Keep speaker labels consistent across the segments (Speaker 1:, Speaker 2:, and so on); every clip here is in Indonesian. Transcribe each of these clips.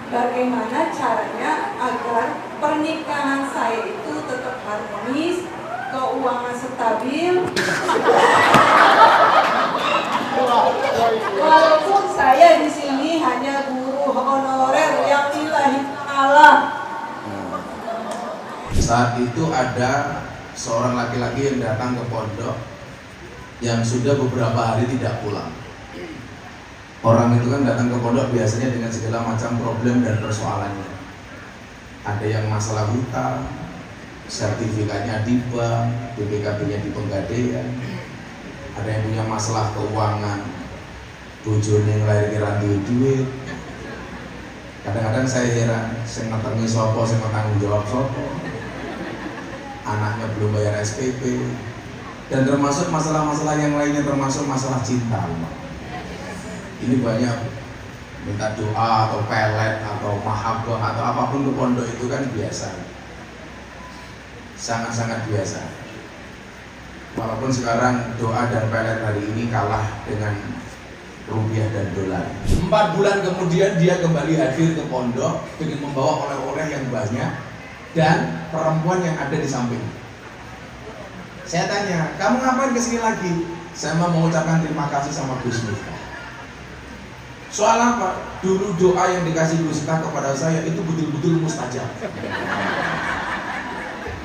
Speaker 1: bagaimana caranya agar pernikahan saya itu tetap harmonis, keuangan stabil, walaupun saya di sini hanya guru honorer yang lillahi ta'ala.
Speaker 2: Saat itu ada seorang laki-laki yang datang ke pondok yang sudah beberapa hari tidak pulang. Orang itu kan datang ke pondok biasanya dengan segala macam problem dan persoalannya. Ada yang masalah hutang, sertifikatnya di bank, BPKB-nya di Penggadaian. Ada yang punya masalah keuangan, bojone ngelahirke ra duwe duit. Kadang-kadang saya heran, sing ngetengi sapa, sing tanggung jawab sapa. Anaknya belum bayar SPP, dan termasuk masalah-masalah yang lainnya, termasuk masalah cinta. Ini banyak minta doa atau pelet atau mahabbah atau apapun ke pondok itu kan biasa, sangat-sangat biasa. Walaupun sekarang doa dan pelet hari ini kalah dengan rupiah dan dolar. 4 bulan kemudian dia kembali hadir ke pondok dengan membawa oleh-oleh yang banyak dan perempuan yang ada di samping. Saya tanya, kamu ngapain kesini lagi? Saya mau mengucapkan terima kasih sama Gus Miftah. Soal apa? Dulu doa yang dikasih Gus Miftah kepada saya itu betul-betul mustajab.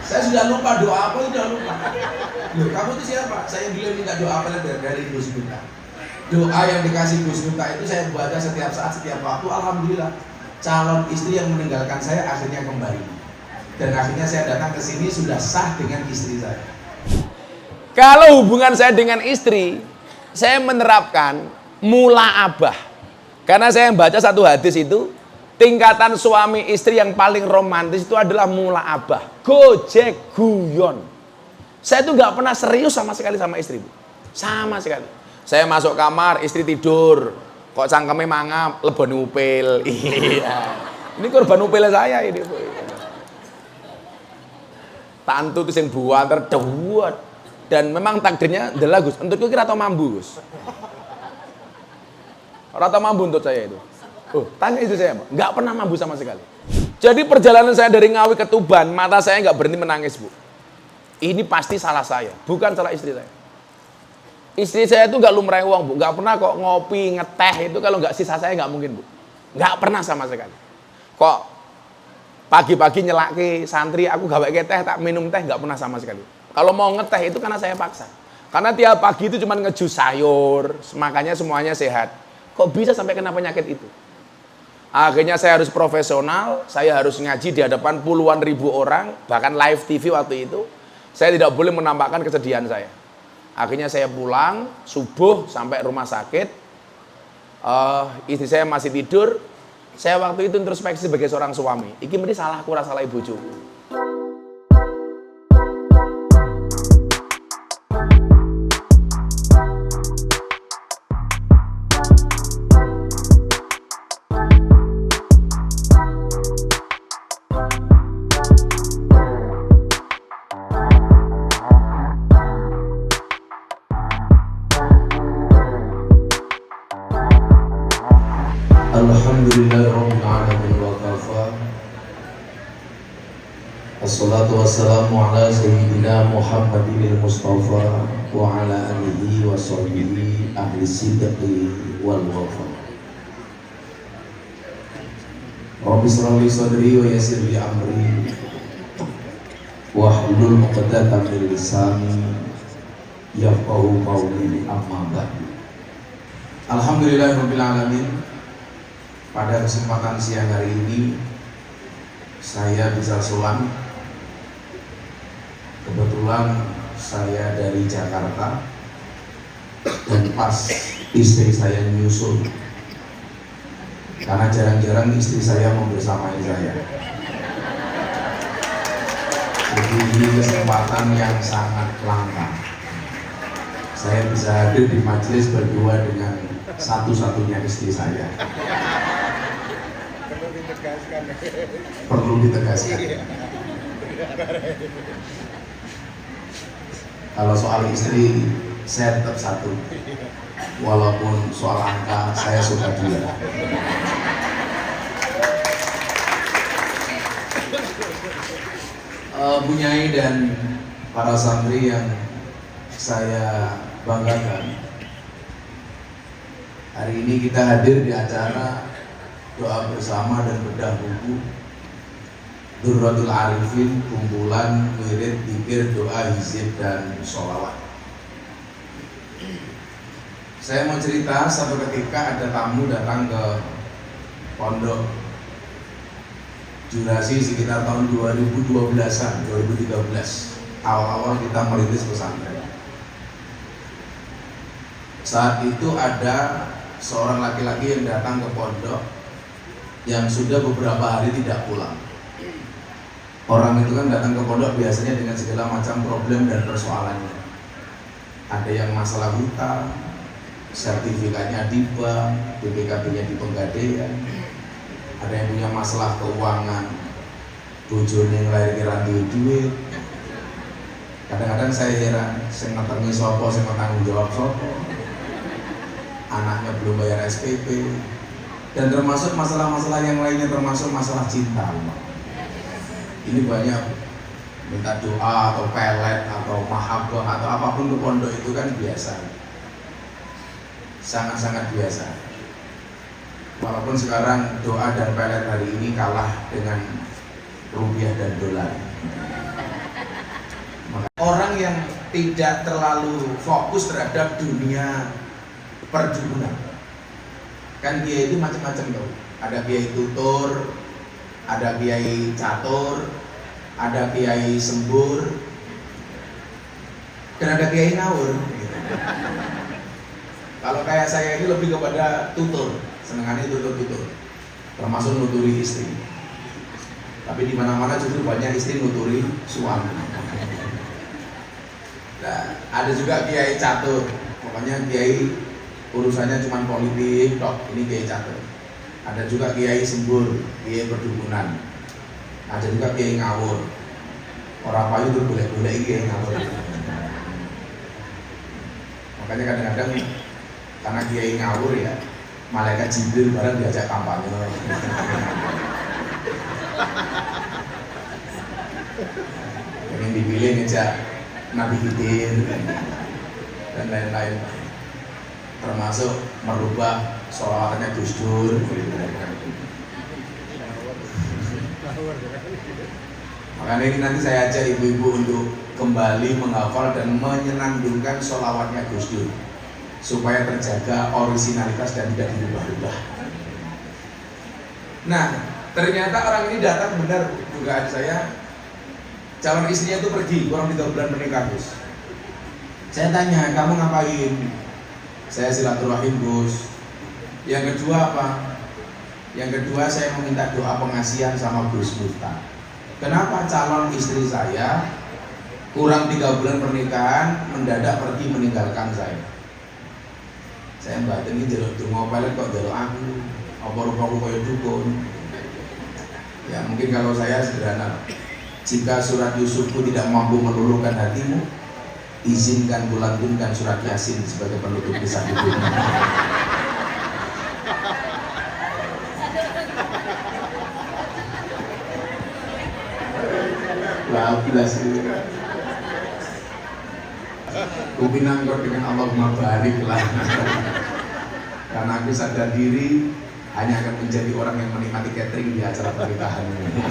Speaker 2: Saya sudah lupa doa apa, sudah lupa. Loh, kamu itu siapa? Saya bilang minta doa apa dari Gus Miftah. Doa yang dikasih Gus Miftah itu saya baca setiap saat, setiap waktu. Alhamdulillah, calon istri yang meninggalkan saya akhirnya kembali. Dan akhirnya saya datang ke sini sudah sah dengan istri saya.
Speaker 3: Kalau hubungan saya dengan istri, saya menerapkan mula'abah. Karena saya membaca satu hadis itu, tingkatan suami istri yang paling romantis itu adalah mula'abah, gojek guyon. Saya tuh nggak pernah serius sama sekali sama istri, Bu. Sama sekali. Saya masuk kamar, istri tidur, kok cangkeme mangap, lebon upil. Iya. Ini korban upil saya ini, Bu. Tantu itu yang buat terduat, dan memang takdirnya adalah Gus. Untukku kira atau mambu, Gus. Rata mambu untuk saya itu. Oh, tanya istri saya, nggak pernah mambu sama sekali. Jadi perjalanan saya dari Ngawi ke Tuban, mata saya nggak berhenti menangis, Bu. Ini pasti salah saya, bukan salah istri saya. Istri saya itu nggak lumrah uang, Bu. Nggak pernah kok ngopi, ngeteh itu kalau nggak sisa saya nggak mungkin, Bu. Nggak pernah sama sekali. Kok pagi-pagi nyelaki santri, aku gawe teh, tak minum teh, nggak pernah sama sekali. Kalau mau ngeteh itu karena saya paksa. Karena tiap pagi itu cuma ngejus sayur, makanya semuanya sehat. Kok bisa sampai kena penyakit itu? Akhirnya saya harus profesional, saya harus ngaji di hadapan puluhan ribu orang, bahkan live TV waktu itu. Saya tidak boleh menampakkan kesedihan saya. Akhirnya saya pulang, subuh sampai rumah sakit. Istri saya masih tidur. Saya waktu itu introspeksi sebagai seorang suami. Iki mesti salah kurang salah ibu bojoku.
Speaker 2: Alhamdulillahirrahmanirrahim wa kafa. Assalatu wassalamu ala sayyidina Muhammadin Mustafa wa ala alihi wa sahbihi ahli sidqi wal wafa. Rabbi shrah li sadri wa yassir li amri wahlul 'uqdatam min lisani yafqahu qawli, amma ba'du. Alhamdulillahirabbil alamin. Pada kesempatan siang hari ini saya bisa sowan. Kebetulan saya dari Jakarta dan pas istri saya nyusul, karena jarang-jarang istri saya membersamai saya. Jadi ini kesempatan yang sangat langka. Saya bisa hadir di majelis berdua dengan satu-satunya istri saya. Perlu ditegaskan. Kalau soal istri saya tetap satu, walaupun soal angka saya suka dia. Bu Nyai dan para santri yang saya banggakan, hari ini kita hadir di acara doa bersama dan bedah buku Durratul Arifin, kumpulan wirid, dzikir, doa, hizib, dan sholawat. Saya mau cerita, satu ketika ada tamu datang ke pondok durasi sekitar tahun 2012-an, 2013, awal-awal kita merintis pesantren. Saat itu ada seorang laki-laki yang datang ke pondok yang sudah beberapa hari tidak pulang. Orang itu kan datang ke pondok biasanya dengan segala macam problem dan persoalannya. Ada yang masalah hutang, sertifikatnya di bank, BPKB-nya di Penggadaian. Ada yang punya masalah keuangan, bojone ngelahir duit. Kadang-kadang saya heran, saya ngetengi sopo, saya tanggung jawab sopo. Anaknya belum bayar SPP. Dan termasuk masalah-masalah yang lainnya, termasuk masalah cinta. Ini banyak minta doa atau pelet atau mahabbah atau apapun ke pondok itu kan biasa. Sangat-sangat biasa. Walaupun sekarang doa dan pelet hari ini kalah dengan rupiah dan dolar. Orang yang tidak terlalu fokus terhadap dunia perdukunan, kan kiai itu macam-macam tuh. Ada kiai tutur, ada kiai catur, ada kiai sembur, dan ada kiai ngawur. Gitu. Kalau kayak saya ini lebih kepada tutur. Senengannya tutur-tutur, termasuk nuturi istri. Tapi di mana-mana justru banyak istri nuturi suami. Nah, ada juga kiai catur, pokoknya kiai urusannya cuma politik, tok. Ini kiai catur. Ada juga kiai sembur, kiai perdukunan. Ada juga kiai ngawur. Orang payu tuh boleh-boleh kiai ngawur. Makanya kadang-kadang karena kiai ngawur ya, malaikat Jibril bareng diajak kampanye. Yang dipilih ngejak Nabi Khidir dan lain-lain, termasuk merubah sholawatannya Gus Dur. Makanya ini nanti saya ajak ibu-ibu untuk kembali menghafal dan menyenandungkan sholawatnya Gus Dur, supaya terjaga originalitas dan tidak dirubah-rubah. Nah, ternyata orang ini datang, benar dugaan saya, calon istrinya itu pergi, kurang 3 bulan menikah, Gus. Saya tanya, kamu ngapain? Saya silaturahim, Gus. Yang kedua apa? Yang kedua saya meminta doa pengasihan sama Gus Miftah. Kenapa calon istri saya kurang 3 bulan pernikahan mendadak pergi meninggalkan saya? Saya batin ini jaluk donga pelet kok jaluk aku, apa rupaku kaya dukun. Ya mungkin kalau saya sederhana, jika surat Yusufku tidak mampu meluluhkan hatimu, izinkan kulantunkan surat Yasin sebagai penutup kisah hidupmu. Bablas ini. Kupinang kau dengan Allahumma barik lah. Karena aku sadar diri hanya akan menjadi orang yang menikmati catering di acara pernikahan ini.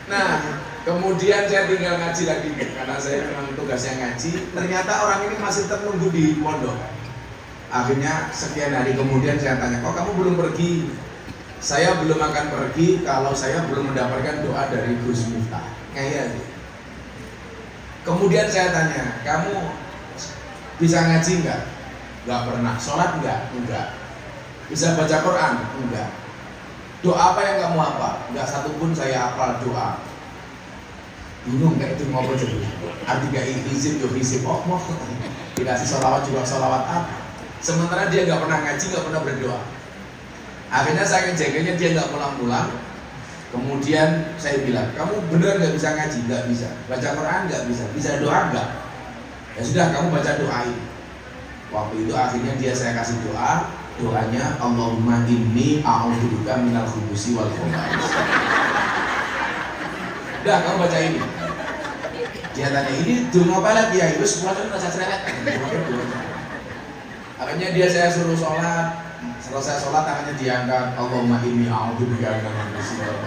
Speaker 2: Nah, kemudian saya tinggal ngaji lagi karena saya memang tugasnya ngaji. Ternyata orang ini masih tertunggu di pondok. Akhirnya sekian hari kemudian saya tanya, kok kamu belum pergi? Saya belum akan pergi kalau saya belum mendapatkan doa dari Gus Miftah. Kayak gitu. Kemudian saya tanya, kamu bisa ngaji enggak? Enggak pernah. Sholat enggak? Enggak. Bisa baca Quran? Enggak. Doa apa yang kamu hafal? Enggak satupun saya hafal doa. Bingung kayak itu mau jadi. Arti kayak izin yo izin mau dikasih sholawat juga sholawat apa? Sementara dia enggak pernah ngaji, enggak pernah berdoa. Akhirnya saya jaganya dia enggak pulang-pulang. Kemudian saya bilang, kamu benar nggak bisa ngaji? Nggak bisa. Baca Quran nggak bisa. Bisa doa nggak? Ya sudah, kamu baca doain. Waktu itu akhirnya saya kasih doa. Doanya, Allahumma inni a'udzubika minal khubusi wal khaba'is. Udah, kamu baca ini. Dia tanya, ini dungo pelet ya, itu semua itu rasa cerewet. Akhirnya saya suruh sholat, selesai sholat tangannya diangkat, Allahumma inni a'udzubika minal khusyuk.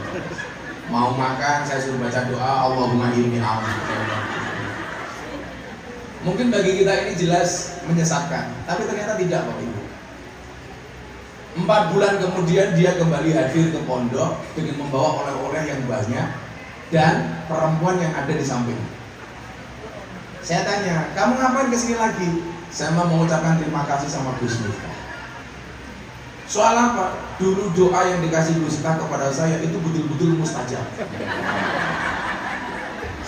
Speaker 2: Mau makan, saya suruh baca doa, Allahumma inni a'udzubika. Mungkin bagi kita ini jelas menyesatkan, tapi ternyata tidak Bapak Ibu. 4 bulan kemudian dia kembali hadir ke pondok dengan membawa oleh-oleh yang banyak dan perempuan yang ada di samping. Saya tanya, kamu ngapain kesini lagi? Saya mau mengucapkan terima kasih sama Gus Miftah. Soal apa? Dulu doa yang dikasih Gus Miftah kepada saya itu betul-betul mustajab.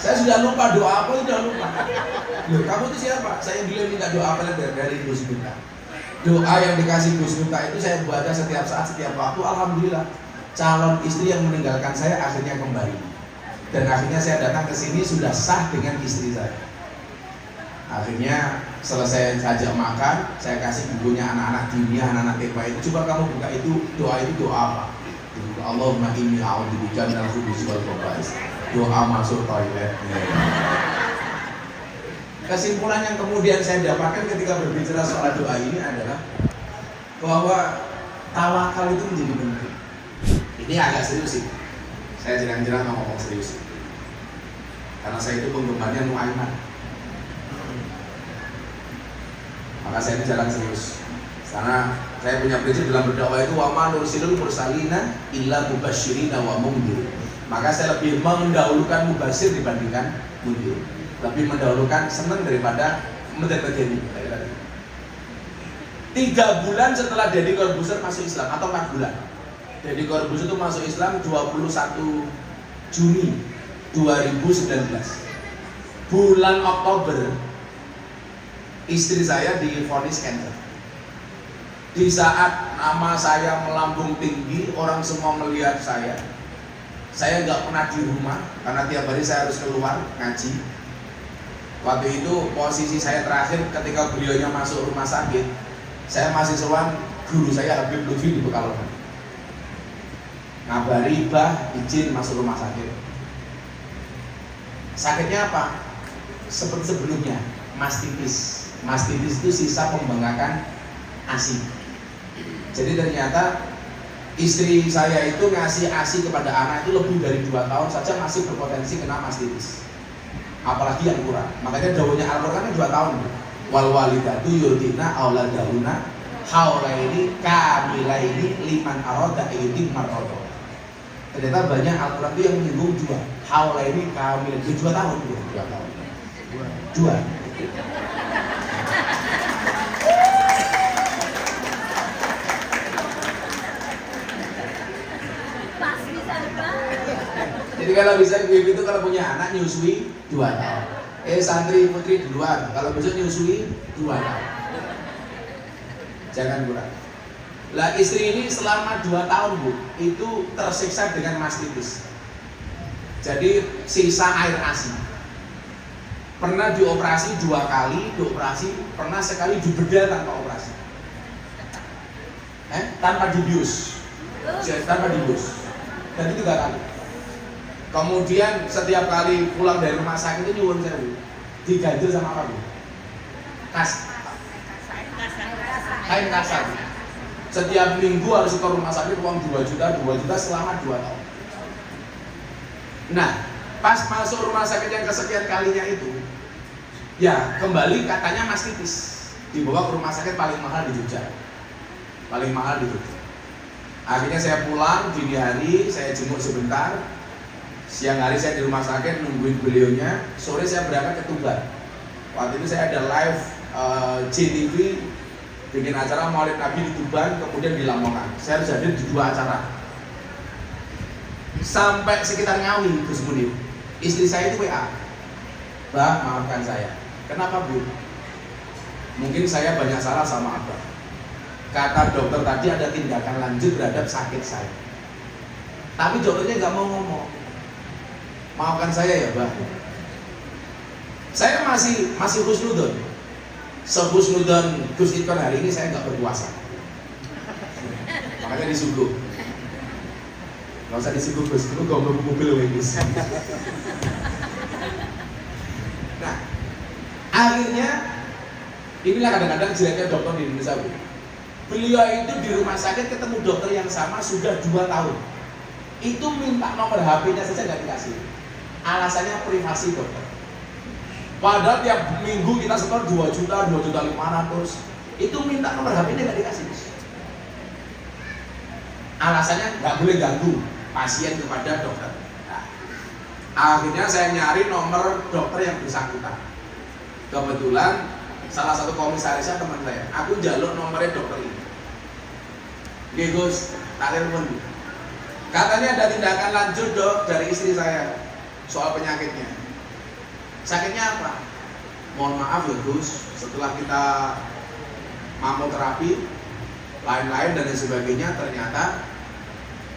Speaker 2: Saya sudah lupa doa apa, sudah lupa. Loh, kamu itu siapa? Saya bilang minta doa apa dari Gus Miftah. Doa yang dikasih Gus Miftah itu saya baca setiap saat, setiap waktu. Alhamdulillah, calon istri yang meninggalkan saya akhirnya kembali. Dan akhirnya saya datang ke sini sudah sah dengan istri saya. Akhirnya selesai ajak makan, saya kasih bukunya anak-anak dunia, anak-anak TK itu. Coba kamu buka itu doa apa? Allahumma inni a'udzubika minal khubuthi wal khaba'is. Doa masuk toilet. Kesimpulan yang kemudian saya dapatkan ketika berbicara soal doa ini adalah bahwa tawakal itu menjadi penting. Ini agak serius sih. Saya jarang-jarang ngomong serius. Karena saya itu penggemarnya Nuaiman. Maka saya ini jarang serius. Karena saya punya prinsip dalam berdakwah itu wa ma nursilul mursalina illa mubasysyirina wa mundhir. Maka saya lebih mendahulukan mubasir dibandingkan mundir. Lebih mendahulukan senang daripada menjadi. 3 bulan setelah Deddy Corbuzier masuk Islam atau 4 bulan. Deddy Corbuzier itu masuk Islam 21 Juni 2019. Bulan Oktober istri saya divonis kanker. Di saat nama saya melambung tinggi, orang semua melihat saya nggak pernah di rumah karena tiap hari saya harus keluar ngaji. Waktu itu posisi saya terakhir ketika beliaunya masuk rumah sakit, saya masih sewan guru saya Habib Lutfi di Pekalongan. Ngabari bah izin masuk rumah sakit. Sakitnya apa? Seperti sebelumnya, mastitis. Mastitis itu sisa pembengkakan ASI. Jadi ternyata istri saya itu ngasih ASI kepada anak itu lebih dari 2 tahun saja masih berpotensi kena mastitis. Apalagi yang kurang. Makanya dawuhnya Al-Qur'an 2 tahun. Wal walidatu yurdina auladahuna haulaini kamilaini liman arada ayyutim marrodo. Ternyata banyak Al-Qur'an itu yang menyinggung 2. Haulaini kamil 2 tahun. 2 tahun. 2. Jadi kalau bisa ibu itu kalau punya anak nyusui 2 tahun. Santri putri duluan, kalau besok nyusui 2 tahun. Jangan kurang. Lah istri ini selama 2 tahun Bu, itu tersiksa dengan mastitis. Jadi sisa air ASI. Pernah dioperasi 2 kali, pernah sekali dibedah tanpa operasi. Tanpa dibius. Tanpa dibius. Dan itu 3 kali. Kemudian setiap kali pulang dari rumah sakit itu nyuwun sewu, diganjel sama apa Bu? Kain kasar. Setiap minggu harus ke rumah sakit uang 2 juta selama 2 tahun. Nah, pas masuk rumah sakit yang kesekian kalinya itu, ya kembali katanya mastitis. Dibawa ke rumah sakit paling mahal di Jogja. Akhirnya saya pulang dini hari, saya jenguk sebentar. Siang hari saya di rumah sakit nungguin beliaunya, sore saya berangkat ke Tuban. Waktu itu saya ada live JTV bikin acara Maulid Nabi di Tuban, kemudian di Lamongan. Saya harus hadir di 2 acara. Sampai sekitar Ngawi, Gus Munir. Istri saya itu WA. Bah, maafkan saya. Kenapa Bu? Mungkin saya banyak salah sama Abah. Kata dokter tadi ada tindakan lanjut terhadap sakit saya. Tapi dokternya nggak mau ngomong. Maafkan saya ya Bah. Saya masih husnudon. Sehusnudon Gus Ikon hari ini saya nggak berpuasa. Makanya disuguh. Nggak usah disinggung Gus, itu gombong mobil loh Gus. Nah, akhirnya inilah kadang-kadang jeleknya dokter di Indonesia Bu. Beliau itu di rumah sakit ketemu dokter yang sama sudah 2 tahun. Itu minta nomor HP-nya saja nggak dikasih. Alasannya privasi dokter. Padahal tiap minggu kita setor 2 juta, 2.500.000. Itu minta nomor HP-nya nggak dikasih. Alasannya nggak boleh ganggu pasien kepada dokter. Nah, akhirnya saya nyari nomor dokter yang bersangkutan. Kebetulan salah satu komisarisnya teman saya, aku jaluk nomornya dokter ini. Oke Gus, tak telepon. Katanya ada tindakan lanjut dok dari istri saya soal penyakitnya. Sakitnya apa? Mohon maaf ya Gus, setelah kita mamoterapi, lain-lain dan sebagainya, ternyata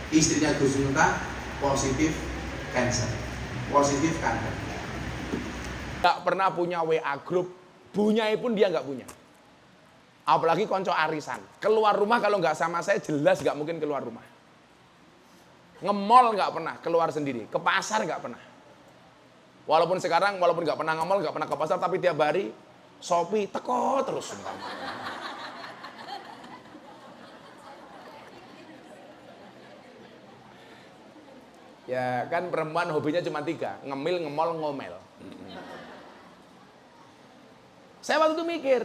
Speaker 2: istrinya Gus Miftah positif kanker. Positif kanker.
Speaker 3: Gak pernah punya WA group, bunyai pun dia nggak punya. Apalagi konco arisan. Keluar rumah kalau nggak sama saya jelas nggak mungkin keluar rumah. Nge-mall nggak pernah, keluar sendiri. Ke pasar nggak pernah. Walaupun sekarang, walaupun nggak pernah nge-mall, nggak pernah ke pasar, tapi tiap hari Shopee teko terus. Ya kan perempuan hobinya cuma 3, ngemil, ngemol, ngomel. Saya waktu itu mikir,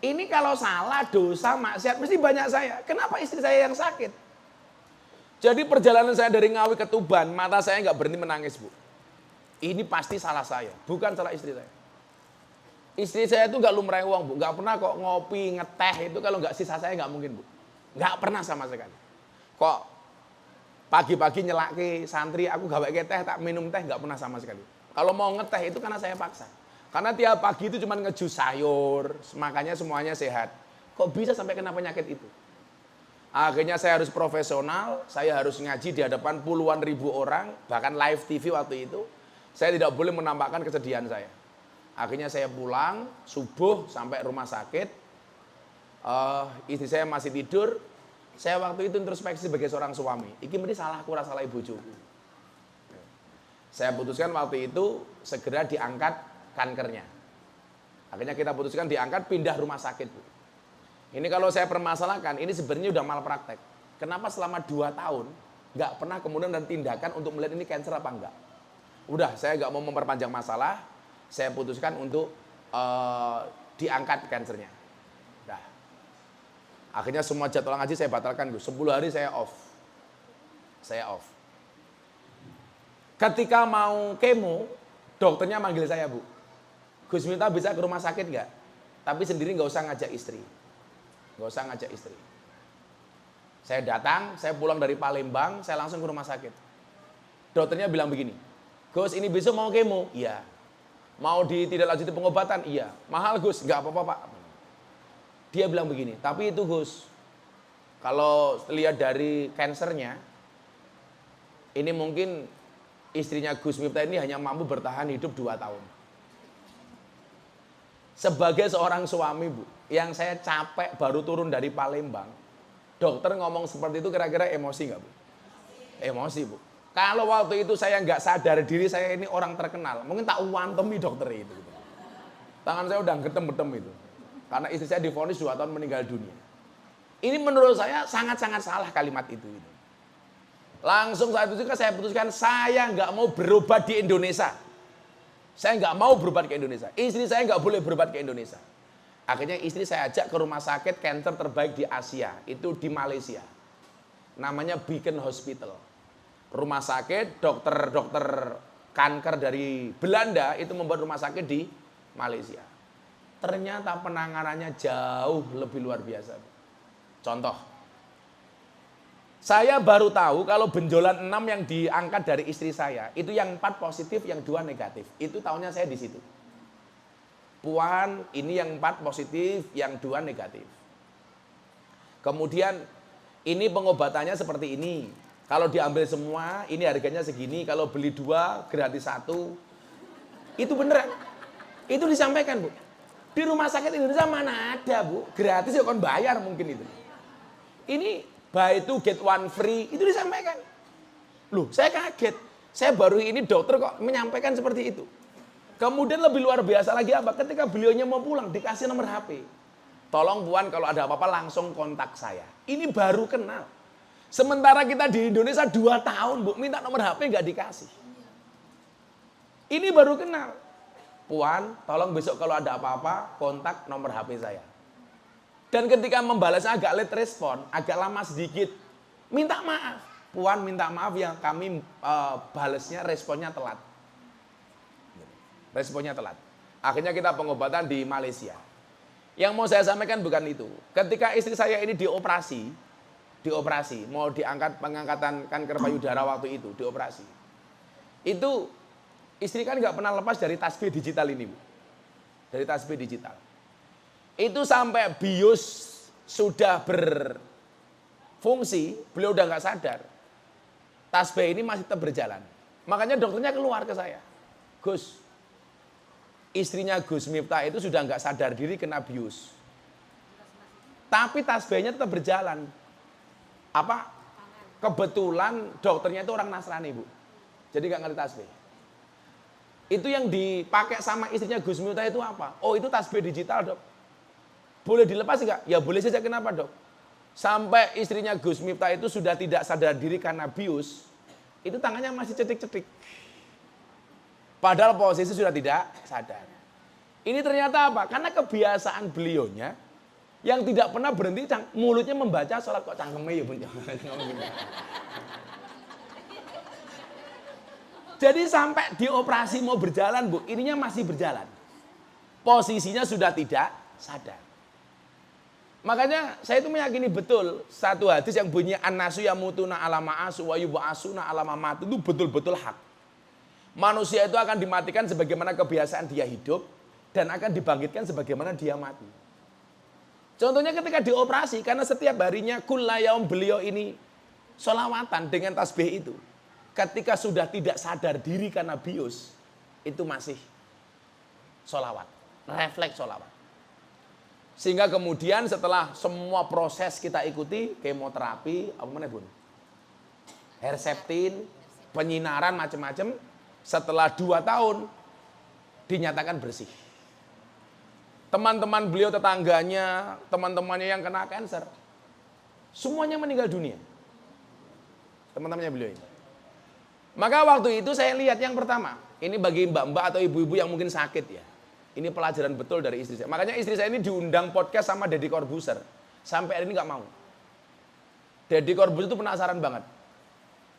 Speaker 3: ini kalau salah, dosa, maksiat, mesti banyak saya. Kenapa istri saya yang sakit? Jadi perjalanan saya dari Ngawi ke Tuban, mata saya nggak berhenti menangis Bu. Ini pasti salah saya, bukan salah istri saya. Istri saya itu nggak lumrah uang Bu, nggak pernah kok ngopi, ngeteh itu kalau nggak sisa saya nggak mungkin Bu. Nggak pernah sama sekali. Kok pagi-pagi nyelaki santri, aku gawe teh, tak minum teh, nggak pernah sama sekali. Kalau mau ngeteh itu karena saya paksa. Karena tiap pagi itu cuma ngejus sayur, makanya semuanya sehat. Kok bisa sampai kena penyakit itu? Akhirnya saya harus profesional, saya harus ngaji di hadapan puluhan ribu orang, bahkan live TV waktu itu. Saya tidak boleh menampakkan kesedihan saya. Akhirnya saya pulang, subuh sampai rumah sakit. Istri saya masih tidur. Saya waktu itu introspeksi sebagai seorang suami. Iki mesti salahku, ora salah bojoku. Saya putuskan waktu itu segera diangkat kankernya. Akhirnya kita putuskan diangkat, pindah rumah sakit Bu. Ini kalau saya permasalahkan, ini sebenarnya udah malpraktek. Kenapa selama 2 tahun nggak pernah kemudian dan tindakan untuk melihat ini cancer apa enggak? Udah, saya nggak mau memperpanjang masalah. Saya putuskan untuk diangkat cancernya. Nah, akhirnya semua jadwal ngaji saya batalkan, Gus. 10 hari saya off. Saya off. Ketika mau kemo, dokternya manggil saya, Bu. Gus Miftah bisa ke rumah sakit nggak? Tapi sendiri nggak usah ngajak istri. Nggak usah ngajak istri. Saya datang, saya pulang dari Palembang, saya langsung ke rumah sakit. Dokternya bilang begini, Gus ini besok mau kemo? Iya. Mau ditindaklanjuti pengobatan? Iya. Mahal Gus? Nggak apa-apa Pak. Dia bilang begini, tapi itu Gus, kalau lihat dari kansernya, ini mungkin istrinya Gus Miftah ini hanya mampu bertahan hidup 2 tahun. Sebagai seorang suami Bu, yang saya capek baru turun dari Palembang, dokter ngomong seperti itu kira-kira emosi nggak Bu? Emosi Bu. Kalau waktu itu saya nggak sadar diri saya ini orang terkenal, mungkin tak wantemi dokter itu. Tangan saya udah getem-getem itu. Karena istri saya divonis 2 tahun meninggal dunia. Ini menurut saya sangat-sangat salah kalimat itu. Langsung saat itu saya putuskan saya nggak mau berobat di Indonesia. Saya nggak mau berobat ke Indonesia. Istri saya nggak boleh berobat ke Indonesia. Akhirnya istri saya ajak ke rumah sakit kanker terbaik di Asia. Itu di Malaysia. Namanya Beacon Hospital. Rumah sakit dokter-dokter kanker dari Belanda itu membuat rumah sakit di Malaysia. Ternyata penanganannya jauh lebih luar biasa. Contoh, saya baru tahu kalau benjolan 6 yang diangkat dari istri saya, itu yang 4 positif, yang 2 negatif. Itu tahunya saya di situ. Puan, ini yang 4 positif, yang 2 negatif. Kemudian, ini pengobatannya seperti ini. Kalau diambil semua, ini harganya segini. Kalau beli 2, gratis 1. Itu beneran. Itu disampaikan, Bu. Di rumah sakit Indonesia mana ada, Bu? Gratis ya kan bayar mungkin itu. Ini buy 2 get 1 free, itu disampaikan. Loh, saya kaget. Saya baru ini dokter kok menyampaikan seperti itu. Kemudian lebih luar biasa lagi apa? Ketika beliaunya mau pulang, dikasih nomor HP. Tolong Puan kalau ada apa-apa langsung kontak saya. Ini baru kenal. Sementara kita di Indonesia 2 tahun, Bu, minta nomor HP nggak dikasih. Ini baru kenal. Puan, tolong besok kalau ada apa-apa, kontak nomor HP saya. Dan ketika membalasnya agak late respon, agak lama sedikit, minta maaf. Puan minta maaf ya, kami balasnya responnya telat. Responnya telat. Akhirnya kita pengobatan di Malaysia. Yang mau saya sampaikan bukan itu. Ketika istri saya ini dioperasi, mau diangkat pengangkatan kanker payudara waktu itu, dioperasi. Itu istri kan nggak pernah lepas dari tasbih digital ini, Bu. Dari tasbih digital. Itu sampai bius sudah berfungsi, beliau udah nggak sadar. Tasbih ini masih tetap berjalan. Makanya dokternya keluar ke saya. Gus, istrinya Gus Miftah itu sudah nggak sadar diri kena bius. Tapi tasbihnya tetap berjalan. Apa? Kebetulan dokternya itu orang Nasrani, Bu. Jadi nggak ngerti tasbih. Itu yang dipakai sama istrinya Gus Miftah itu apa? Oh, itu tasbih digital, Dok. Boleh dilepas nggak? Ya boleh saja, kenapa, Dok? Sampai istrinya Gus Miftah itu sudah tidak sadar diri karena bius, itu tangannya masih cetik-cetik. Padahal posisi sudah tidak sadar. Ini ternyata apa? Karena kebiasaan beliaunya yang tidak pernah berhenti, mulutnya membaca sholat kok cangkeme ya, Bun. Jadi sampai dioperasi mau berjalan, Bu, ininya masih berjalan. Posisinya sudah tidak sadar. Makanya saya itu meyakini betul satu hadis yang bunyi an-nasu yamutuna ala ma'asu wa yub'asuna ala mamatu itu betul-betul hak. Manusia itu akan dimatikan sebagaimana kebiasaan dia hidup dan akan dibangkitkan sebagaimana dia mati. Contohnya ketika dioperasi, karena setiap harinya kullayaum beliau ini sholawatan dengan tasbih itu. Ketika sudah tidak sadar diri karena bius, itu masih sholawat, refleks sholawat. Sehingga kemudian setelah semua proses kita ikuti, kemoterapi, apa namanya, Bun? Herceptin, penyinaran macam-macam, setelah 2 tahun dinyatakan bersih. Teman-teman beliau, tetangganya, teman-temannya yang kena kanker, semuanya meninggal dunia. Teman-temannya beliau ini. Maka waktu itu saya lihat yang pertama, ini bagi mbak-mbak atau ibu-ibu yang mungkin sakit ya. Ini pelajaran betul dari istri saya. Makanya istri saya ini diundang podcast sama Deddy Corbuzier. Sampai hari ini nggak mau. Deddy Corbuzier itu penasaran banget.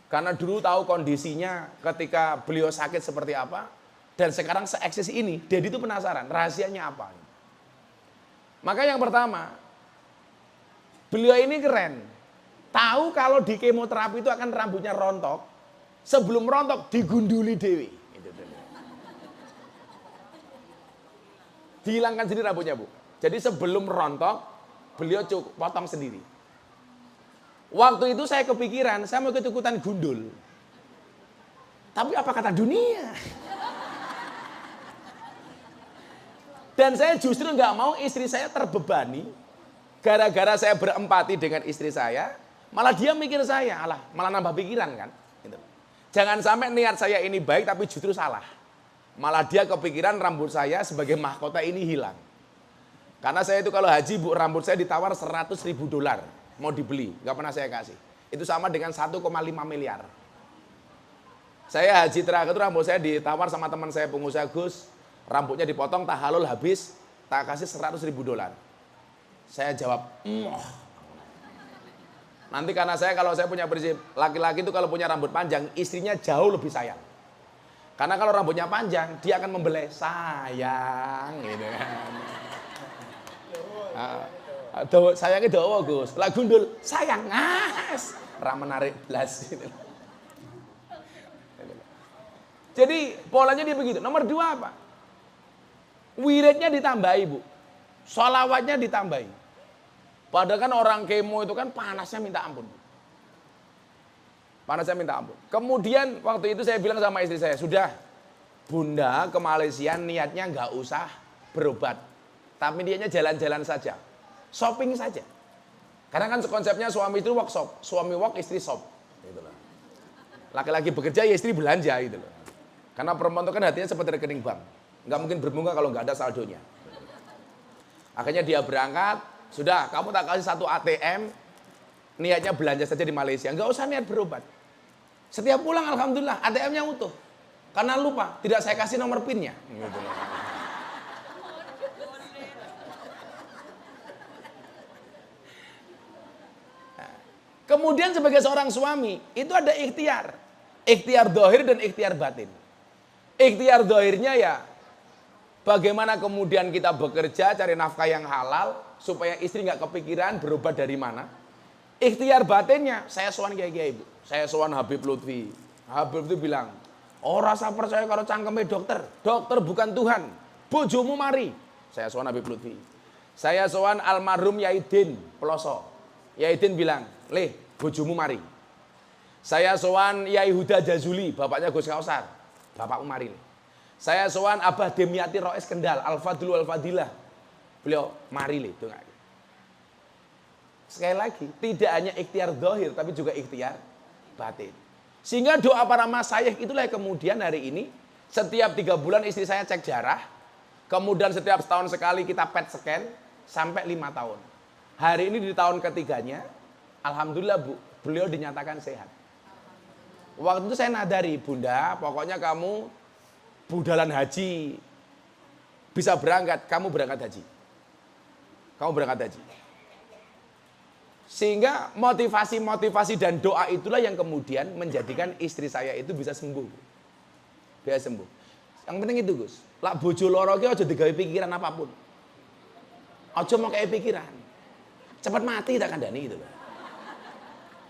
Speaker 3: Karena dulu tahu kondisinya ketika beliau sakit seperti apa. Dan sekarang se-eksis ini, Deddy itu penasaran. Rahasianya apa? Maka yang pertama, beliau ini keren. Tahu kalau di kemoterapi itu akan rambutnya rontok. Sebelum rontok, digunduli dewi. Dihilangkan sendiri rambutnya, Bu. Jadi sebelum rontok, beliau potong sendiri. Waktu itu saya kepikiran, saya mau ikut-ikutan gundul. Tapi apa kata dunia? Dan saya justru nggak mau istri saya terbebani. Gara-gara saya berempati dengan istri saya, malah dia mikir saya, malah nambah pikiran kan. Gitu. Jangan sampai niat saya ini baik, tapi justru salah. Malah dia kepikiran rambut saya sebagai mahkota ini hilang. Karena saya itu kalau haji, Bu, rambut saya ditawar $100.000 mau dibeli, nggak pernah saya kasih. Itu sama dengan 1,5 miliar. Saya haji terakhir itu rambut saya ditawar sama teman saya pengusaha, Gus, rambutnya dipotong, tahalul habis, tak kasih $100.000. Saya jawab, nanti karena kalau saya punya prinsip, laki-laki itu kalau punya rambut panjang, istrinya jauh lebih sayang. Karena kalau rambutnya panjang, dia akan membelai, sayang, gitu kan. Sayangnya dawa, Gus. Lah gundul, sayang, ngas. Menarik belas. Gitu. Jadi polanya dia begitu. Nomor 2 apa? Wiridnya ditambahi, Bu. Sholawatnya ditambahi. Padahal kan orang kemo itu kan panasnya minta ampun. Panasnya minta ampun. Kemudian waktu itu saya bilang sama istri saya, sudah Bunda ke Malaysia niatnya nggak usah berobat. Tapi niatnya jalan-jalan saja. Shopping saja. Karena kan konsepnya suami itu workshop. Suami work, istri shop. Gitu lah. Laki-laki bekerja, ya istri belanja gitu loh. Karena perempuan itu kan hatinya seperti rekening bank. Nggak mungkin berbunga kalau nggak ada saldonya. Akhirnya dia berangkat, sudah kamu tak kasih 1 ATM, niatnya belanja saja di Malaysia. Nggak usah niat berobat. Setiap pulang alhamdulillah ATM-nya utuh. Karena lupa, tidak saya kasih nomor PIN-nya. Gitu loh. Kemudian sebagai seorang suami, itu ada ikhtiar. Ikhtiar dohir dan ikhtiar batin. Ikhtiar dohirnya ya, bagaimana kemudian kita bekerja, cari nafkah yang halal, supaya istri nggak kepikiran berobat dari mana. Ikhtiar batinnya, saya sowan kiai-kiai ibu. Saya sowan Habib Lutfi. Habib itu bilang, oh rasa percaya kalau cangkeme dokter. Dokter bukan Tuhan. Bojomu mari. Saya sowan Habib Lutfi. Saya sowan almarhum Yaidin Peloso. Yaidin bilang, leh, bojomu mari. Saya sowan Yai Huda Jazuli, bapaknya Gus Kausar. Bapakmu mari. Saya sowan Abah Demiati Roes Kendal, Al-Fadlu Al-Fadilah. Beliau mari le, dongak. Sekali lagi, tidak hanya ikhtiar zahir, tapi juga ikhtiar batin. Sehingga doa para masyayikh itulah yang kemudian hari ini, setiap 3 bulan istri saya cek darah, kemudian setiap setahun sekali kita PET scan, sampai 5 tahun. Hari ini di tahun ketiganya, alhamdulillah Bu, beliau dinyatakan sehat. Waktu itu saya nadari, Bunda, pokoknya kamu budalan haji, bisa berangkat, kamu berangkat haji. Kamu berangkat haji. Sehingga motivasi-motivasi dan doa itulah yang kemudian menjadikan istri saya itu bisa sembuh. Bisa sembuh. Yang penting itu Gus, lak bojo loro ki aja digawe pikiran apapun. Aja mau kayak pikiran. Cepat mati tak kandhani gitu loh.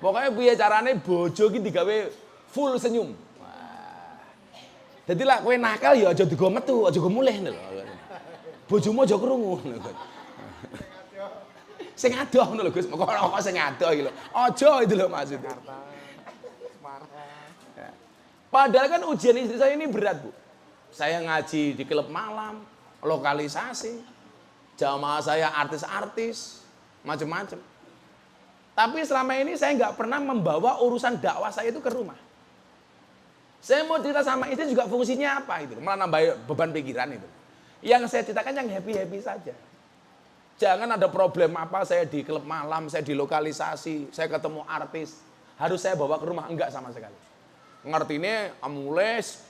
Speaker 3: Pokoknya piye carane bojo ki digawe full senyum. Wah. Dadi lak kowe nakal ya aja digo metu, aja go mulih lho. Bojomu aja krungu. Sing adoh ngono lho Gus, kok sing adoh iki lho. Aja itu lho maksudnya. Padahal kan ujian istri saya ini berat, Bu. Saya ngaji di klub malam, lokalisasi, jamaah saya artis-artis, macam-macam. Tapi selama ini saya nggak pernah membawa urusan dakwah saya itu ke rumah. Saya mau cerita sama istri juga fungsinya apa itu, malah nambah beban pikiran itu. Yang saya ceritakan yang happy-happy saja. Jangan ada problem apa, saya di klub malam, saya di lokalisasi, saya ketemu artis, harus saya bawa ke rumah, enggak sama sekali. Ngerti ini, amules,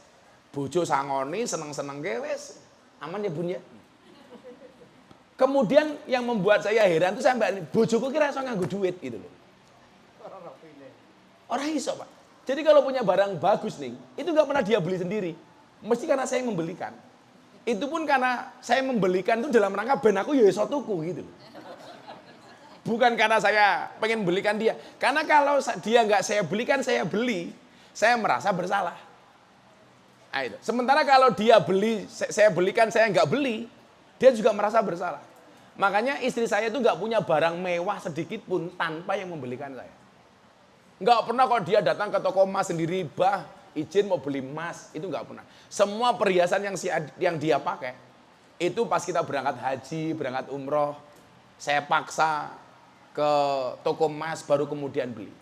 Speaker 3: bojo sangoni, seneng-seneng wes, aman ya Bun ya. Kemudian yang membuat saya heran itu sampai bojoku kira iso nganggo duit gitu loh. Orang iso Pak. Jadi kalau punya barang bagus nih, itu nggak pernah dia beli sendiri, mesti karena saya yang membelikan. Itu pun karena saya membelikan itu dalam rangka ben aku ya iso tuku gitu. Bukan karena saya pengen belikan dia. Karena kalau dia nggak saya belikan, saya beli, saya merasa bersalah. Nah, itu. Sementara kalau dia beli, saya belikan, saya nggak beli, dia juga merasa bersalah. Makanya istri saya itu nggak punya barang mewah sedikit pun tanpa yang membelikan saya. Nggak pernah kalau dia datang ke toko emas sendiri, bah, izin mau beli emas, itu nggak pernah. Semua perhiasan yang dia pakai, itu pas kita berangkat haji, berangkat umroh, saya paksa ke toko emas baru kemudian beli.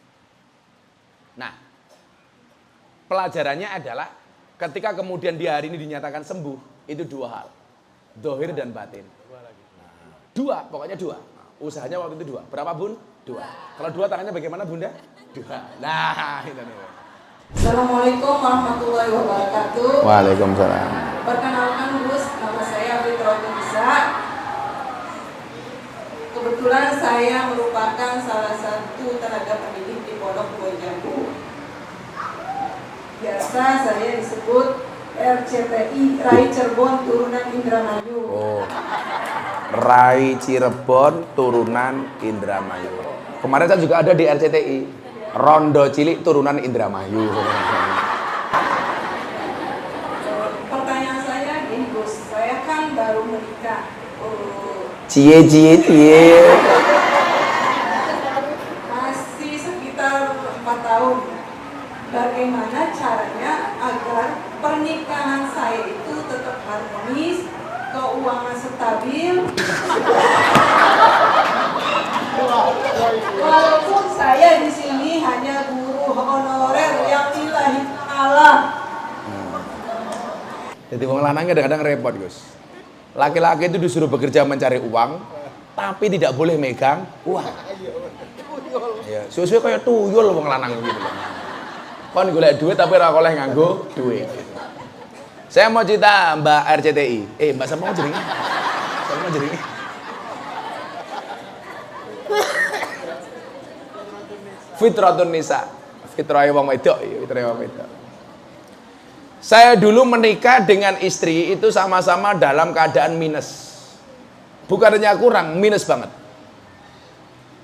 Speaker 3: Nah, pelajarannya adalah ketika kemudian dia hari ini dinyatakan sembuh, itu 2 hal. Dohir dan batin. Nah, 2, pokoknya 2. Usahanya waktu itu 2. Berapa Bun? 2. Kalau 2 tangannya bagaimana Bunda? 2. Nah, itu nih.
Speaker 1: Assalamualaikum warahmatullahi wabarakatuh.
Speaker 3: Waalaikumsalam.
Speaker 1: Perkenalkan Gus, nama saya Fitro Bisa. Kebetulan saya merupakan salah satu tenaga pendidik di Pondok Buah Jambu. Biasa saya disebut RCTI, Rai Cirebon Turunan Indramayu.
Speaker 3: Oh. Rai Cirebon Turunan Indramayu. Kemarin saya juga ada di RCTI. Rondo Cilik Turunan Indramayu.
Speaker 1: Pertanyaan saya gini Gus, saya kan baru menikah.
Speaker 3: Cie.
Speaker 1: Masih sekitar 4 tahun. Bagaimana caranya agar pernikahan saya itu tetap harmonis, keuangan stabil, walaupun saya di sini hanya guru honorer yang nilai
Speaker 3: Jadi wong lanang kadang-kadang repot, Gus. Laki-laki itu disuruh bekerja mencari uang, tapi tidak boleh megang uang. Ya, suwe-suwe kayak tuyul wong lanang gitu loh. Kon golek duit tapi ora oleh nganggo duit. Saya mau cerita Mbak RCTI. Mbak siapa mau jenenge? Siapa mau jenenge? Fitratun Nisa. Fitrah wong wedok, fitrah wong wedok. Saya dulu menikah dengan istri itu sama-sama dalam keadaan minus. Bukan hanya kurang, minus banget.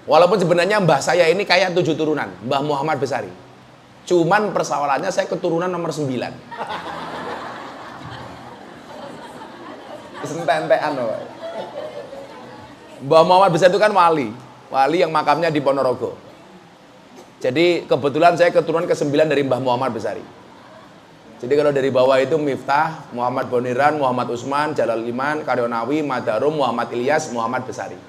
Speaker 3: Walaupun sebenarnya mbah saya ini kayak 7 turunan, Mbah Muhammad Besari. Cuman persoalannya saya keturunan nomor 9. Sententean loh. Mbah Muhammad Besari itu kan wali yang makamnya di Ponorogo. Jadi kebetulan saya keturunan ke-9 dari Mbah Muhammad Besari. Jadi kalau dari bawah itu Miftah, Muhammad Boniran, Muhammad Usman, Jalal Iman, Karyonawi, Madarum, Muhammad Ilyas, Muhammad Besari.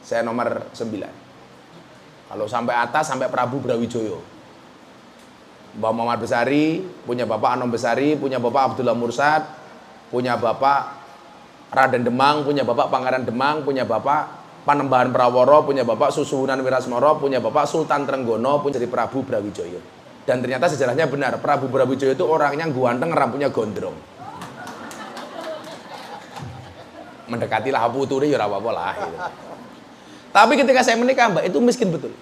Speaker 3: Saya nomor 9. Kalau sampai atas sampai Prabu Brawijoyo. Mbah Muhammad Besari, punya Bapak Anom Besari, punya Bapak Abdullah Mursad, punya Bapak Raden Demang, punya Bapak Pangeran Demang, punya Bapak Panembahan Praworo, punya Bapak Susuhunan Wirasmoro, punya Bapak Sultan Trenggono, punya dari Prabu Brawijoyo. Dan ternyata sejarahnya benar, Prabu Brawijoyo itu orangnya ganteng, rambutnya gondrong. Mendekatilah putune ya ora apa-apa lah gitu. Tapi ketika saya menikah, Mbak, itu miskin betul.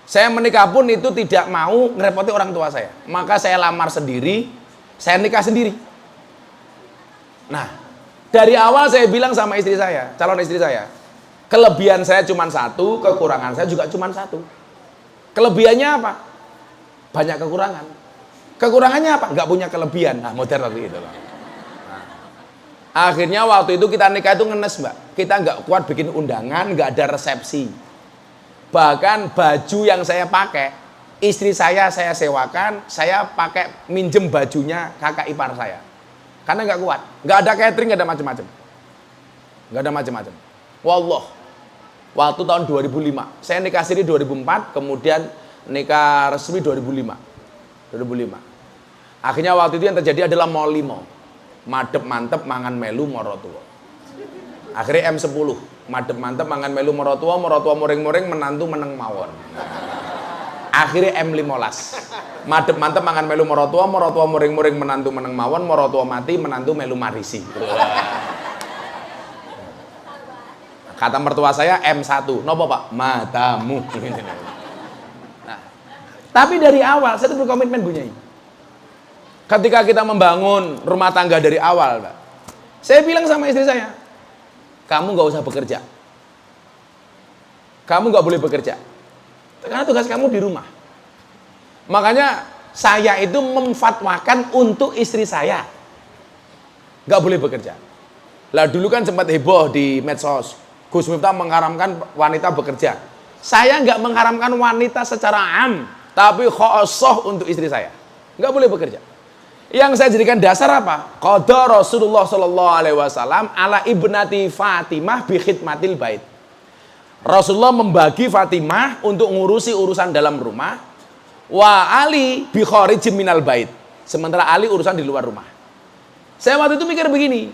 Speaker 3: Saya menikah pun itu tidak mau ngerepoti orang tua saya. Maka saya lamar sendiri, saya nikah sendiri. Nah, dari awal saya bilang sama istri saya, calon istri saya, kelebihan saya cuma 1, kekurangan saya juga cuma 1. Kelebihannya apa? Banyak kekurangan. Kekurangannya apa? Nggak punya kelebihan. Nah, modern waktu itu loh. Nah, akhirnya waktu itu kita nikah itu ngenes, Mbak. Kita nggak kuat bikin undangan, nggak ada resepsi. Bahkan baju yang saya pakai, istri saya sewakan, saya pakai minjem bajunya kakak ipar saya. Karena nggak kuat. Nggak ada catering, nggak ada macam-macam. Nggak ada macam-macam. Wallah. Waktu tahun 2005. Saya nikah siri 2004, kemudian nikah resmi 2005. Akhirnya waktu itu yang terjadi adalah molimo. Madep mantep mangan melu morotua. Akhirnya M10. Madep mantep mangan melu morotua muring-muring menantu meneng mawon. Akhirnya M15. Madep mantep mangan melu morotua muring-muring menantu meneng mawon, morotua mati menantu melu marisi. Kata mertua saya M1. Nopo, Pak? Matamu. Tapi dari awal saya itu berkomitmen Bu Nyai. Ketika kita membangun rumah tangga dari awal, Pak, saya bilang sama istri saya, kamu nggak usah bekerja, kamu nggak boleh bekerja, karena tugas kamu di rumah. Makanya saya itu memfatwakan untuk istri saya nggak boleh bekerja. Lah dulu kan sempat heboh di medsos, Gus Miftah mengharamkan wanita bekerja. Saya nggak mengharamkan wanita secara am, tapi khosoh untuk istri saya. Nggak boleh bekerja. Yang saya jadikan dasar apa? Qada Rasulullah Sallallahu Alaihi Wasallam ala ibnati Fatimah bi khidmatil bait. Rasulullah membagi Fatimah untuk ngurusi urusan dalam rumah, wa Ali bi kharijim minal bait. Sementara Ali urusan di luar rumah. Saya waktu itu mikir begini,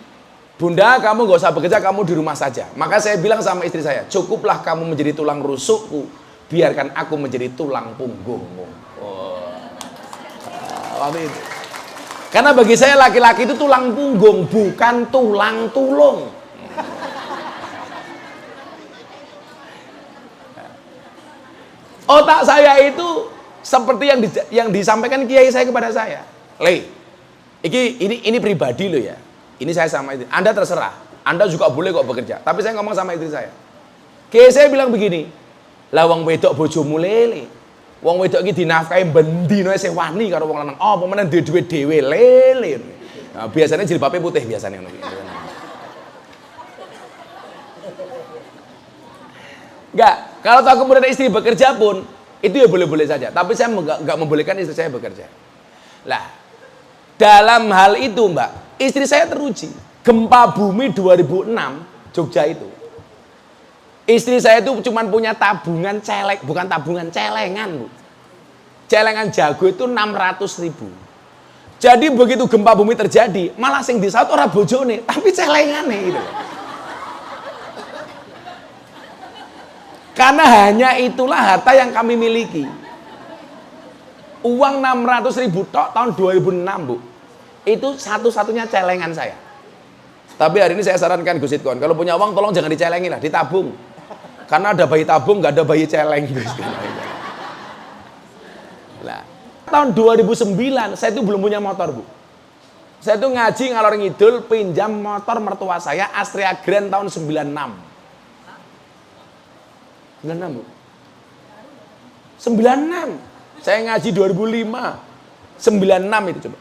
Speaker 3: Bunda, kamu nggak usah bekerja, kamu di rumah saja. Maka saya bilang sama istri saya, cukuplah kamu menjadi tulang rusukku, biarkan aku menjadi tulang punggungmu. Waktu itu. Karena bagi saya laki-laki itu tulang punggung, bukan tulang tulung. Otak saya itu seperti yang disampaikan kiai saya kepada saya. Ini pribadi loh ya. Ini saya sama istri. Anda terserah. Anda juga boleh kok bekerja. Tapi saya ngomong sama istri saya. Kiai saya bilang begini, lah wong wedok bojomu lele. Wong wedok iki dinafkahi bendino isih wani karo wong lanang. Oh, pemenen duwe duit dhewe lele. Nah, biasanya jilbabe putih biasanya ngono iki. Enggak, kalau tak kemudian istri bekerja pun itu ya boleh-boleh saja. Tapi saya enggak membolehkan istri saya bekerja. Lah, dalam hal itu, Mbak, istri saya teruji. Gempa bumi 2006 Jogja itu. Istri saya itu cuma punya tabungan celek, bukan tabungan celengan, Bu. Celengan jago itu 600.000. Jadi begitu gempa bumi terjadi, malah sing disaut ora bojone, tapi celengane gitu. Karena hanya itulah harta yang kami miliki. Uang 600.000 tok tahun 2006, Bu. Itu satu-satunya celengan saya. Tapi hari ini saya sarankan Gus Itkon, kalau punya uang tolong jangan dicelengin lah, ditabung. Karena ada bayi tabung, nggak ada bayi celeng. Nah, tahun 2009 saya itu belum punya motor, Bu. Saya itu ngaji ngalor ngidul pinjam motor mertua saya Astrea Grand tahun 96. 96, Bu. 96. Saya ngaji 2005. 96 itu coba.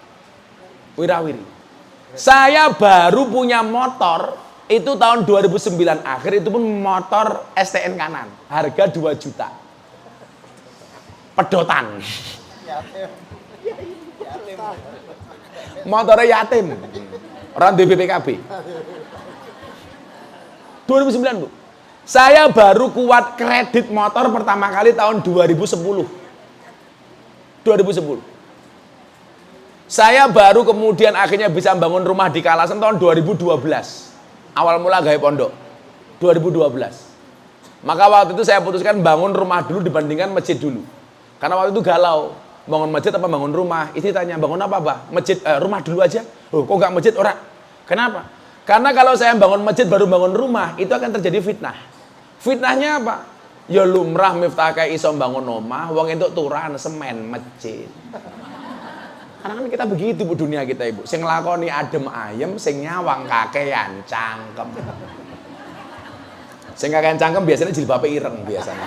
Speaker 3: Wirawiri. Saya baru punya motor itu tahun 2009 akhir, itu pun motor STN kanan. Harga 2 juta. Pedotan. Motornya yatim. Orang di BPKB. 2009, Bu. Saya baru kuat kredit motor pertama kali tahun 2010. 2010. Saya baru kemudian akhirnya bisa bangun rumah di Kalasan tahun 2012. Awal mula gawe pondok. 2012. Maka waktu itu saya putuskan bangun rumah dulu dibandingkan masjid dulu. Karena waktu itu galau. Bangun masjid apa bangun rumah? Istri tanya, bangun apa, Bah? Masjid, rumah dulu aja. Oh, kok nggak masjid? Ora. Kenapa? Karena kalau saya bangun masjid baru bangun rumah, itu akan terjadi fitnah. Fitnahnya apa? Ya lumrah miftah kayak iso bangun omah, wong entuk turan semen masjid. Karena kan kita begitu, Bu, dunia kita, Ibu. Sing nglakoni adem ayem, sing nyawang kakean cangkem. Sing kakean cangkem biasanya jilbabe ireng biasanya.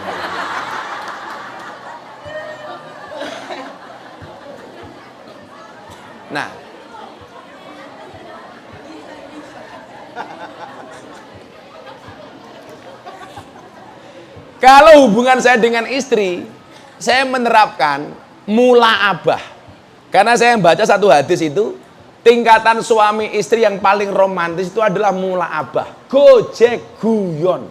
Speaker 3: Nah, kalau hubungan saya dengan istri, saya menerapkan mula abah. Karena saya membaca satu hadis itu, tingkatan suami istri yang paling romantis itu adalah mula abah. Gojek guyon.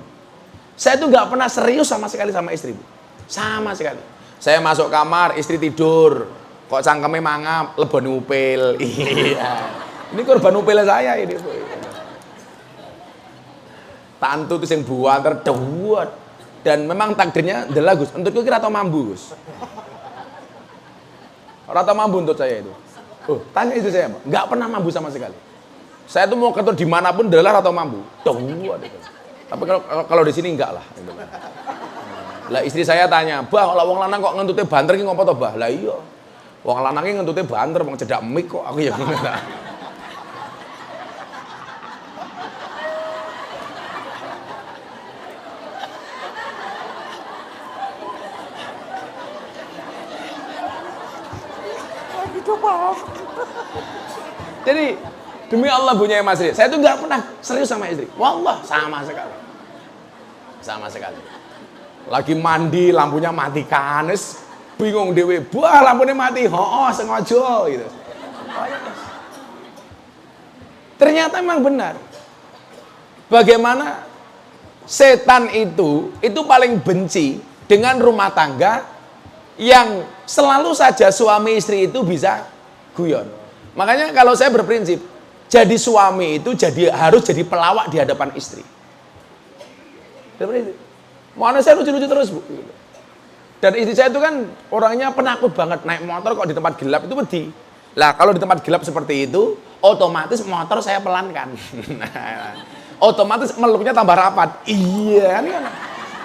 Speaker 3: Saya tuh nggak pernah serius sama sekali sama istri, Bu. Sama sekali. Saya masuk kamar, istri tidur. Kok cangkeme mangap, lebon upil. Iya. Ini korban upil saya ini, Bu. Tantu itu yang buat terduat. Dan memang takdirnya adalah Gus. Untuk kira atau mambu, Gus. Rata mambu untuk saya itu. Oh, tanya itu saya, nggak pernah mambu sama sekali. Saya tuh mau ketemu dimanapun adalah rata mambu. Duat itu. Tapi kalau di sini enggak lah. Lah istri saya tanya, Bah, kalau wong lanang kok ngentute banter ki ngopo to, Bah? Lah iya. Wong lanang ki ngentute banter, wong cedak mik kok aku ya ngono. Jadi demi Allah punya Mas Ri, saya tuh nggak pernah serius sama istri. Wallah, sama sekali. Sama sekali. Lagi mandi, lampunya matikan, bingung dewe. Wah, lampunya mati. Oh, sengaja gitu. Ternyata memang benar. Bagaimana setan itu paling benci dengan rumah tangga yang selalu saja suami istri itu bisa guyon. Makanya kalau saya berprinsip, jadi suami itu harus jadi pelawak di hadapan istri. Mana saya lucu-lucu terus, Bu. Dan istri saya itu kan orangnya penakut banget, naik motor kok di tempat gelap itu wedi. Lah kalau di tempat gelap seperti itu, otomatis motor saya pelankan. Otomatis meluknya tambah rapat. Iya kan?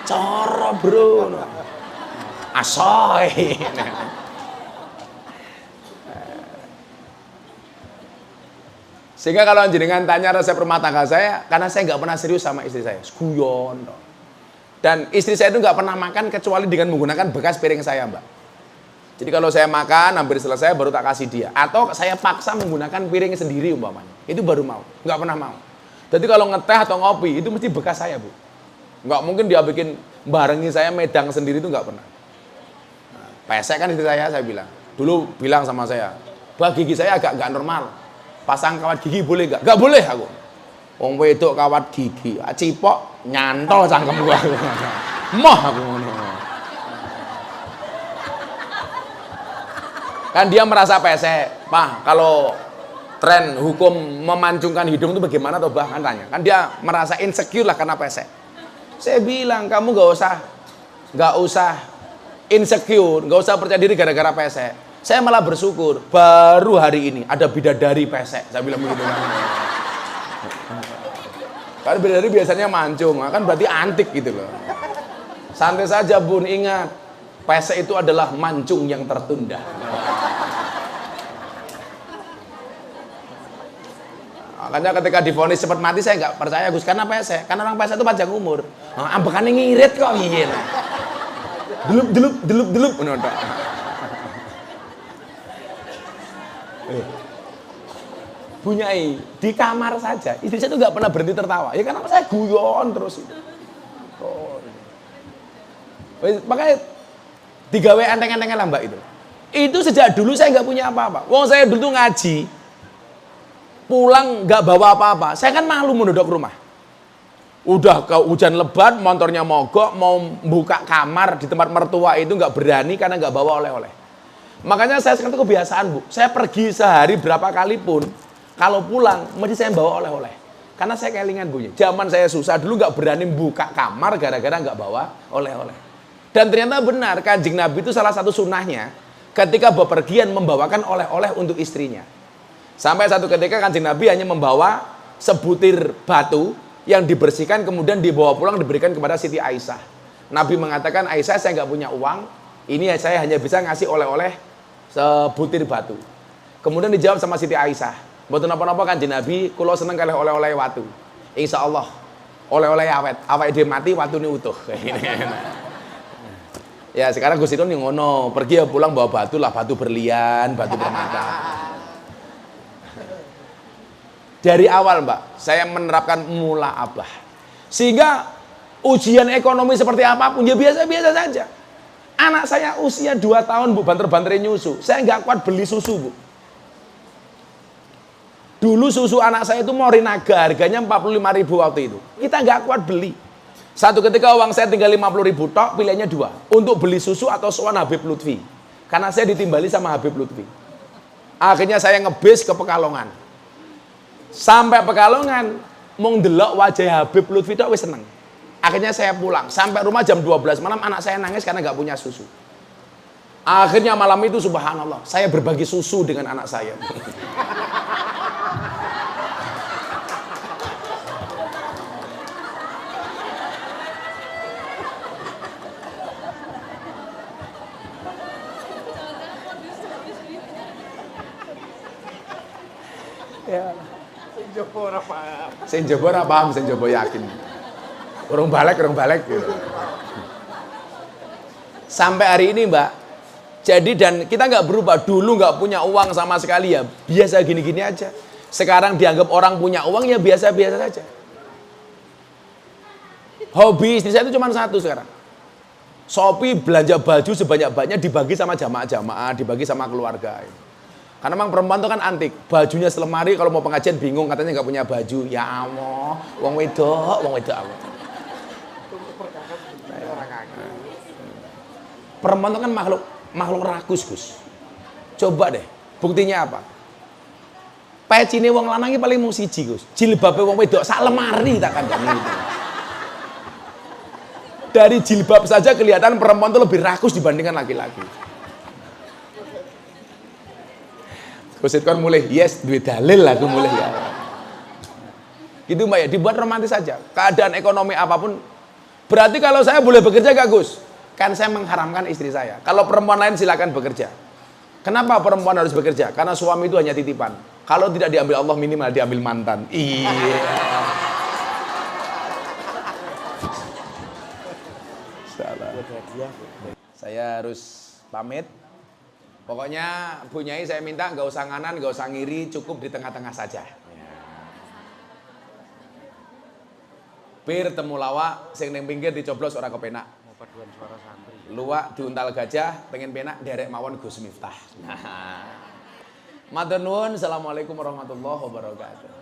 Speaker 3: Coro, Bro. Asoy. Sehingga kalau jenengan tanya resep rumah tangga saya, karena saya nggak pernah serius sama istri saya, guyon. Dan istri saya itu nggak pernah makan kecuali dengan menggunakan bekas piring saya, Mbak. Jadi kalau saya makan hampir selesai baru tak kasih dia, atau saya paksa menggunakan piring sendiri umpamanya, itu baru mau, nggak pernah mau. Jadi kalau ngeteh atau ngopi itu mesti bekas saya, Bu. Nggak mungkin dia bikin barengi saya medang sendiri, itu nggak pernah. Nah, pesek kan istri saya bilang, dulu bilang sama saya, Bah, gigi saya agak nggak normal. Pasang kawat gigi boleh nggak? Nggak boleh aku. Wong wedok kawat gigi, cipok nyantol cangkem gua. Moh aku ngono. Kan dia merasa pesek. Pak, kalau tren hukum memancungkan hidung itu bagaimana toh bah? Kan tanya. Kan dia merasa insecure lah karena pesek. Saya bilang, kamu nggak usah insecure, nggak usah percaya diri gara-gara pesek. Saya malah bersyukur, baru hari ini ada bidadari pesek. Saya bilang begitu kan. Karena bidadari biasanya mancung, kan berarti antik gitu loh. Santai saja bun, ingat, pesek itu adalah mancung yang tertunda. Makanya ketika divonis cepat mati saya nggak percaya Gus, karena pesek. Karena orang pesek itu panjang umur. Ambekannya ngirit kok iya. Delup menonton. Bunyai di kamar saja, istri saya itu nggak pernah berhenti tertawa. Ya karena saya guyon terus. Makanya digawe enteng-entengnya lah mbak itu. Itu sejak dulu saya nggak punya apa-apa. Wong saya dulu tuh ngaji, pulang nggak bawa apa-apa. Saya kan malu menduduk rumah. Udah ke hujan lebat, motornya mogok, mau buka kamar di tempat mertua itu nggak berani karena nggak bawa oleh-oleh. Makanya saya sekarang itu kebiasaan bu, saya pergi sehari berapa kali pun, kalau pulang mesti saya bawa oleh-oleh. Karena saya kelingan bunyi. Zaman saya susah dulu nggak berani buka kamar gara-gara nggak bawa oleh-oleh. Dan ternyata benar, Kanjeng Nabi itu salah satu sunnahnya ketika bepergian membawakan oleh-oleh untuk istrinya. Sampai satu ketika Kanjeng Nabi hanya membawa sebutir batu yang dibersihkan kemudian dibawa pulang diberikan kepada Siti Aisyah. Nabi mengatakan, Aisyah saya nggak punya uang, ini saya hanya bisa ngasih oleh-oleh sebutir batu. Kemudian dijawab sama Siti Aisyah, mboten napa-napa Kanjeng Nabi, kula seneng kalih oleh-oleh watu. Insyaallah oleh-oleh awet dhewe mati watune utuh. Ya sekarang Gus Idon yang ngono, pergi ya pulang bawa batu lah, batu berlian, batu permata. Dari awal mbak, saya menerapkan mula abah. Sehingga ujian ekonomi seperti apapun, ya biasa-biasa saja. Anak saya usia 2 tahun bu, banter-banterin nyusu. Saya nggak kuat beli susu bu. Dulu susu anak saya itu Morinaga, harganya 45.000 waktu itu. Kita nggak kuat beli. Satu ketika uang saya tinggal 50.000 tok, pilihannya 2. Untuk beli susu atau sowan Habib Lutfi. Karena saya ditimbali sama Habib Lutfi. Akhirnya saya ngebis ke Pekalongan. Sampai Pekalongan, mau ndelok wajah Habib Lutfi tok wis seneng. Akhirnya saya pulang. Sampai rumah jam 12 malam anak saya nangis karena nggak punya susu. Akhirnya malam itu subhanallah, saya berbagi susu dengan anak saya. Ya. Sing jowo ora paham, sing jowo yakin. Urung balik gitu. Sampai hari ini mbak, jadi dan kita nggak berubah. Dulu nggak punya uang sama sekali ya, biasa gini-gini aja. Sekarang dianggap orang punya uang ya biasa-biasa saja. Hobi istri saya itu cuma satu sekarang. Shopee belanja baju sebanyak-banyaknya dibagi sama jamaah-jamaah, dibagi sama keluarga. Karena memang perempuan itu kan antik, bajunya selemari, kalau mau pengajian bingung katanya nggak punya baju. Ya Allah, wong wedok. Perempuan itu kan makhluk rakus Gus. Coba deh, buktinya apa? Pecine wong lanang iki paling mung siji Gus. Jilbabe wong wedok sak lemari tak kandhani itu. Dari jilbab saja kelihatan perempuan itu lebih rakus dibandingkan laki-laki. Kusit kan mulai, yes, duit dalil lah, aku mulai ya. Gitu mbak ya, dibuat romantis saja. Keadaan ekonomi apapun. Berarti kalau saya boleh bekerja gak Gus? Kan saya mengharamkan istri saya. Kalau perempuan lain silakan bekerja. Kenapa perempuan harus bekerja? Karena suami itu hanya titipan. Kalau tidak diambil Allah minimal diambil mantan. Iya. Salah. Saya harus pamit. Pokoknya Bu Nyai saya minta nggak usah nganan, nggak usah ngiri, cukup di tengah-tengah saja. Bir temulawak, sing ning pinggir dicoblos ora kepenak.
Speaker 4: Paduan suara santri.
Speaker 3: Luwak diuntal gajah, pengen penak derek mawon Gus Miftah. Matur nuwun, assalamualaikum warahmatullahi wabarakatuh.